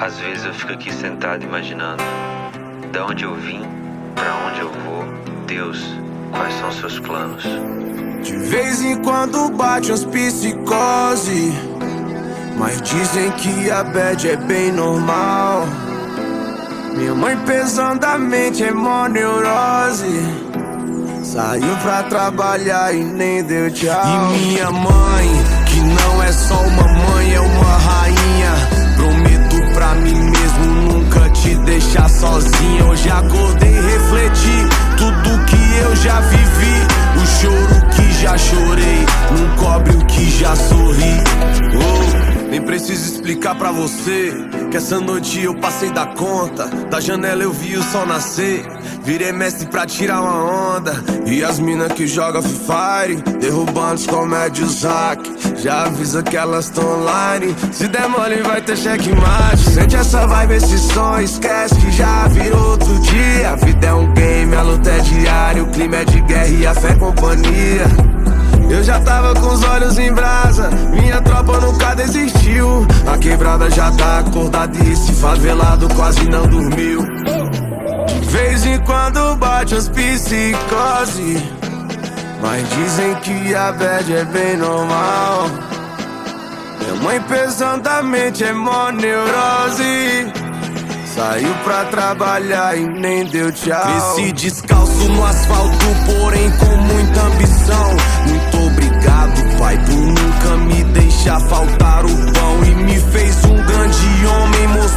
Às vezes eu fico aqui sentado imaginando da onde eu vim, pra onde eu vou. Deus, quais são seus planos? De vez em quando bate uns psicose, mas dizem que a bad é bem normal. Minha mãe pesadamente é mó neurose, saiu pra trabalhar e nem deu tchau. E minha mãe, que não é só uma mãe, é uma rainha. Prometo pra mim mesmo nunca te deixar sozinha. Hoje acordei e refleti tudo que eu já vivi. O choro que já chorei não cobre o que já sorri. Oh, nem preciso explicar pra você que essa noite eu passei da conta. Da janela eu vi o sol nascer, virei mestre pra tirar uma onda. E as mina que joga Free Fire, derrubando os comédios hack, já avisa que elas tão online. Se der mole vai ter checkmate. Sente essa vibe, esse som, esquece que já virou outro dia. A vida é um game, a luta é diária, o clima é de guerra e a fé é companhia. Eu já tava com os olhos em brasa, minha tropa nunca desistiu. A quebrada já tá acordada e esse favelado quase não dormiu. De vez em quando bate as psicose, mas dizem que a bad é bem normal. Minha mãe pesadamente é mó neurose, saiu pra trabalhar e nem deu tchau. Cresci descalço no asfalto, porém com muita ambição. Muito obrigado, pai, por nunca me deixar faltar o pão. E me fez um grande homem mostrando